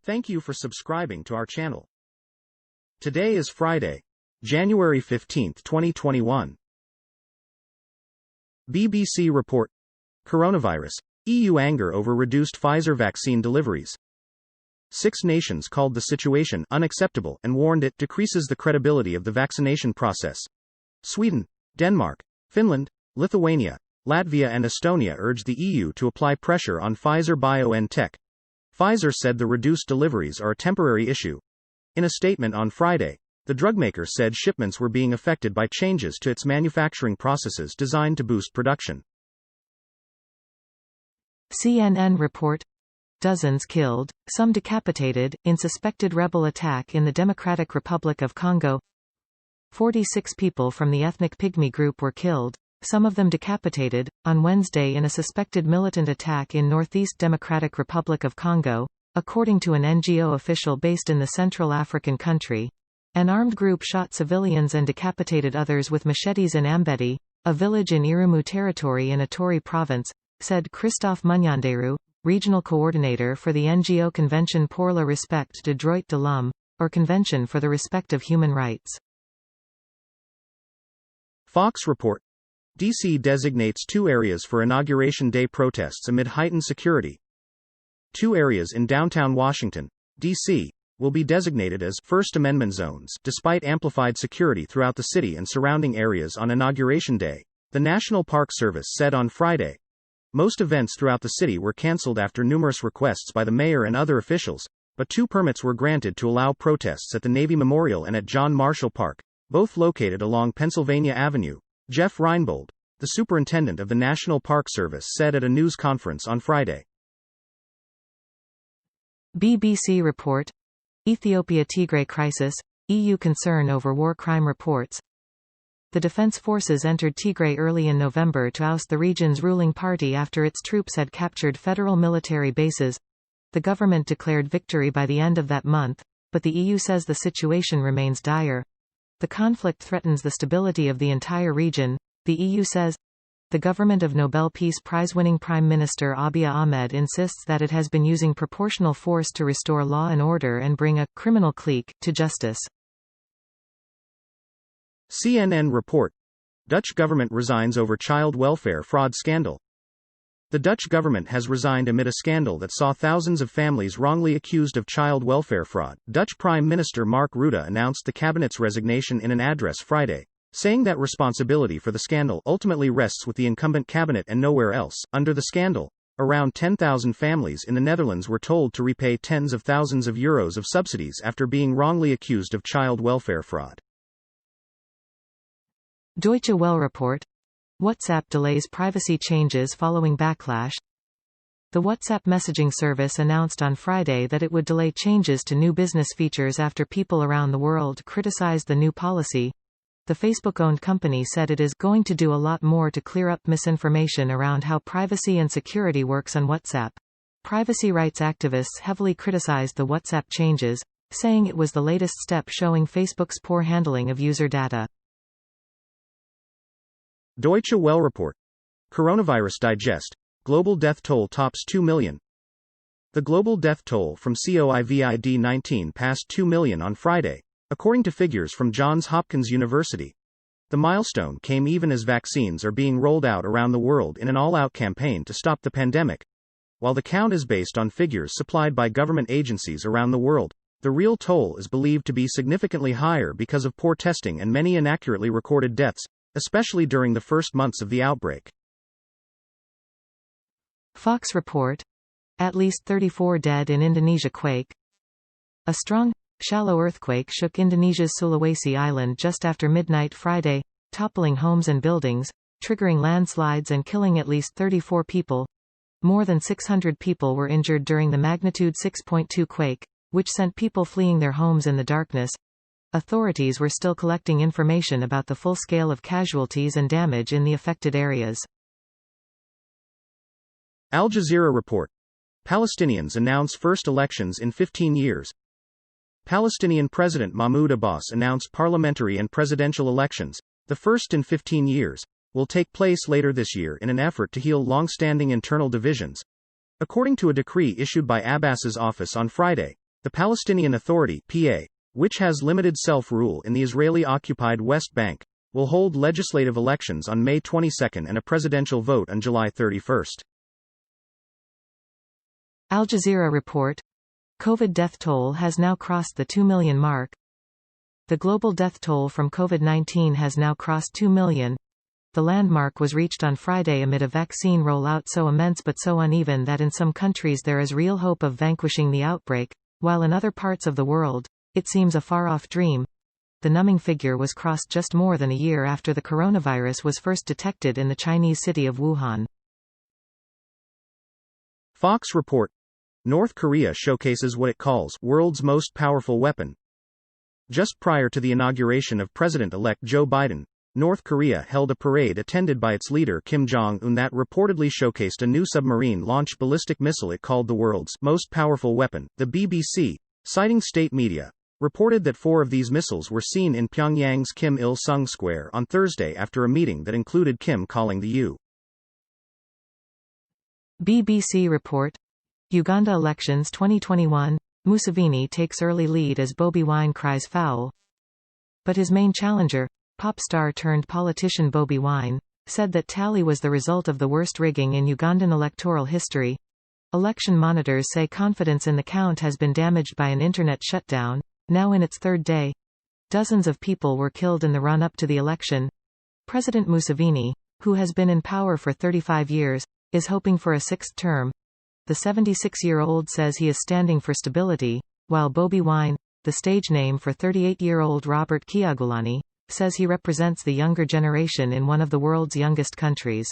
Thank you for subscribing to our channel. Today is Friday, January 15, 2021. BBC report. Coronavirus. EU anger over reduced Pfizer vaccine deliveries. 6 nations called the situation unacceptable and warned it decreases the credibility of the vaccination process. Sweden, Denmark, Finland, Lithuania, Latvia and Estonia urged the EU to apply pressure on Pfizer-BioNTech. Pfizer said the reduced deliveries are a temporary issue. In a statement on Friday, the drugmaker said shipments were being affected by changes to its manufacturing processes designed to boost production. CNN report. Dozens killed, some decapitated, in suspected rebel attack in the Democratic Republic of Congo. 46 people from the ethnic Pygmy group were killed, some of them decapitated, on Wednesday in a suspected militant attack in Northeast Democratic Republic of Congo, according to an NGO official based in the Central African country. An armed group shot civilians and decapitated others with machetes in Ambedi, a village in Irumu territory in Ituri province, said Christophe Munyanderu, regional coordinator for the NGO Convention pour le respect des droits de l'homme, or Convention for the Respect of Human Rights. Fox report. DC designates 2 areas for Inauguration Day protests amid heightened security. 2 areas in downtown Washington, D.C., will be designated as First Amendment zones despite amplified security throughout the city and surrounding areas on Inauguration Day, the National Park Service said on Friday. Most events throughout the city were canceled after numerous requests by the mayor and other officials, but 2 permits were granted to allow protests at the Navy Memorial and at John Marshall Park, both located along Pennsylvania Avenue. Jeff Reinbold, the superintendent of the National Park Service, said at a news conference on Friday. BBC report. Ethiopia-Tigray crisis, EU concern over war crime reports. The defense forces entered Tigray early in November to oust the region's ruling party after its troops had captured federal military bases. The government declared victory by the end of that month, but the EU says the situation remains dire. The conflict threatens the stability of the entire region, the EU says. The government of Nobel Peace Prize-winning Prime Minister Abiy Ahmed insists that it has been using proportional force to restore law and order and bring a criminal clique to justice. CNN report. Dutch government resigns over child welfare fraud scandal. The Dutch government has resigned amid a scandal that saw thousands of families wrongly accused of child welfare fraud. Dutch Prime Minister Mark Rutte announced the cabinet's resignation in an address Friday, saying that responsibility for the scandal ultimately rests with the incumbent cabinet and nowhere else. Under the scandal, around 10,000 families in the Netherlands were told to repay tens of thousands of euros of subsidies after being wrongly accused of child welfare fraud. Deutsche Welle report. WhatsApp delays privacy changes following backlash. The WhatsApp messaging service announced on Friday that it would delay changes to new business features after people around the world criticized the new policy. The Facebook-owned company said it is going to do a lot more to clear up misinformation around how privacy and security works on WhatsApp. Privacy rights activists heavily criticized the WhatsApp changes, saying it was the latest step showing Facebook's poor handling of user data. Deutsche Welle report. Coronavirus digest. Global death toll tops 2 million. The global death toll from COVID-19 passed 2 million on Friday, according to figures from Johns Hopkins University. The milestone came even as vaccines are being rolled out around the world in an all-out campaign to stop the pandemic. While the count is based on figures supplied by government agencies around the world, the real toll is believed to be significantly higher because of poor testing and many inaccurately recorded deaths, especially during the first months of the outbreak. Fox report. At least 34 dead in Indonesia quake. A strong, shallow earthquake shook Indonesia's Sulawesi island just after midnight Friday, toppling homes and buildings, triggering landslides and killing at least 34 people. More than 600 people were injured during the magnitude 6.2 quake, which sent people fleeing their homes in the darkness. Authorities were still collecting information about the full scale of casualties and damage in the affected areas. Al Jazeera report. Palestinians announce first elections in 15 years. Palestinian President Mahmoud Abbas announced parliamentary and presidential elections, the first in 15 years, will take place later this year in an effort to heal long-standing internal divisions. According to a decree issued by Abbas's office on Friday, The Palestinian Authority (PA), which has limited self-rule in the Israeli-occupied West Bank, will hold legislative elections on May 22 and a presidential vote on July 31. Al Jazeera report. COVID death toll has now crossed the 2 million mark. The global death toll from COVID-19 has now crossed 2 million. The landmark was reached on Friday amid a vaccine rollout so immense but so uneven that in some countries there is real hope of vanquishing the outbreak, while in other parts of the world, it seems a far-off dream. The numbing figure was crossed just more than a year after the coronavirus was first detected in the Chinese city of Wuhan. Fox report. North Korea showcases what it calls world's most powerful weapon. Just prior to the inauguration of President-elect Joe Biden, North Korea held a parade attended by its leader Kim Jong-un that reportedly showcased a new submarine-launched ballistic missile it called the world's most powerful weapon. The BBC, citing state media, reported that 4 of these missiles were seen in Pyongyang's Kim Il-sung Square on Thursday after a meeting that included Kim calling the U. BBC report. Uganda elections 2021, Museveni takes early lead as Bobi Wine cries foul. But his main challenger, pop star turned politician Bobi Wine, said that tally was the result of the worst rigging in Ugandan electoral history. Election monitors say confidence in the count has been damaged by an internet shutdown, now in its 3rd day. Dozens of people were killed in the run-up to the election. President Museveni, who has been in power for 35 years, is hoping for a 6th term. The 76-year-old says he is standing for stability, while Bobi Wine, the stage name for 38-year-old Robert Kyagulanyi, says he represents the younger generation in one of the world's youngest countries.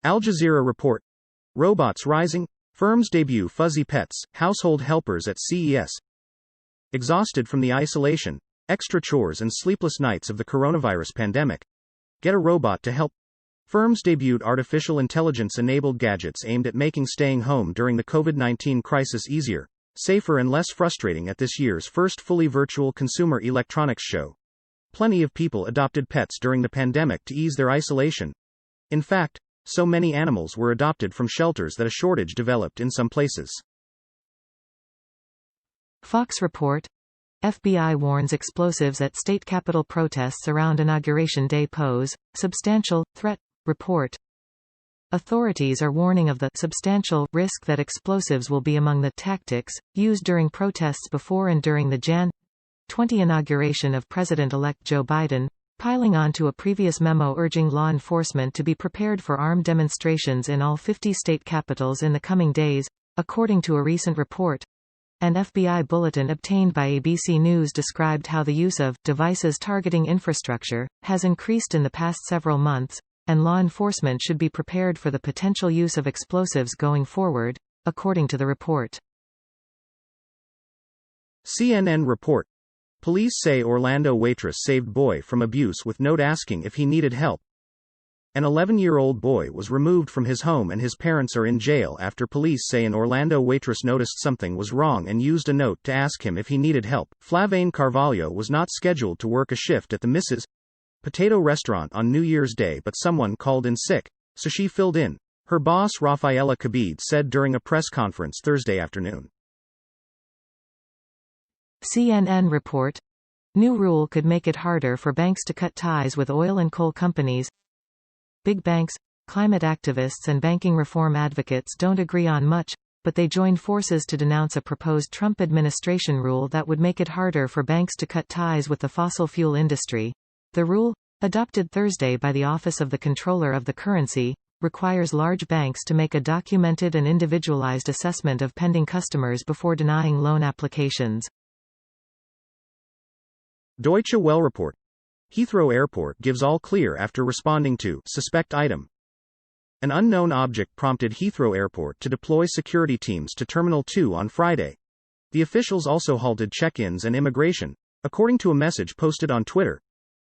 Al Jazeera report. Robots rising, firms debut fuzzy pets, household helpers at CES. Exhausted from the isolation, extra chores and sleepless nights of the coronavirus pandemic. Get a robot to help. Firms debuted artificial intelligence-enabled gadgets aimed at making staying home during the COVID-19 crisis easier, safer and less frustrating at this year's first fully virtual Consumer Electronics Show. Plenty of people adopted pets during the pandemic to ease their isolation. In fact, so many animals were adopted from shelters that a shortage developed in some places. Fox report. FBI warns explosives at state capitol protests around Inauguration Day pose substantial threat. Report. Authorities are warning of the substantial risk that explosives will be among the tactics used during protests before and during the Jan. 20 inauguration of President-elect Joe Biden, piling on to a previous memo urging law enforcement to be prepared for armed demonstrations in all 50 state capitals in the coming days, according to a recent report. An FBI bulletin obtained by ABC News described how the use of devices targeting infrastructure has increased in the past several months, and law enforcement should be prepared for the potential use of explosives going forward, according to the report. CNN report. Police say Orlando waitress saved boy from abuse with note asking if he needed help. An 11-year-old boy was removed from his home and his parents are in jail after police say an Orlando waitress noticed something was wrong and used a note to ask him if he needed help. Flavane Carvalho was not scheduled to work a shift at the Mrs. Potato restaurant on New Year's Day, but someone called in sick, so she filled in, her boss Rafaela Kabid said during a press conference Thursday afternoon. CNN report. New rule could make it harder for banks to cut ties with oil and coal companies. Big banks, climate activists and banking reform advocates don't agree on much, but they joined forces to denounce a proposed Trump administration rule that would make it harder for banks to cut ties with the fossil fuel industry. The rule, adopted Thursday by the Office of the Comptroller of the Currency, requires large banks to make a documented and individualized assessment of pending customers before denying loan applications. Deutsche Welle report. Heathrow Airport gives all clear after responding to suspect item. An unknown object prompted Heathrow Airport to deploy security teams to Terminal 2 on Friday. The officials also halted check-ins and immigration, according to a message posted on Twitter.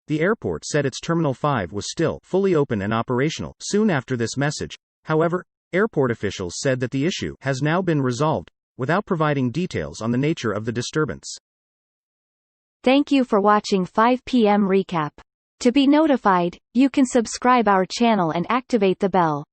The airport said its Terminal 5 was still fully open and operational soon after this message. However, airport officials said that the issue has now been resolved, without providing details on the nature of the disturbance. Thank you for watching 5 p.m. recap. To be notified, you can subscribe our channel and activate the bell.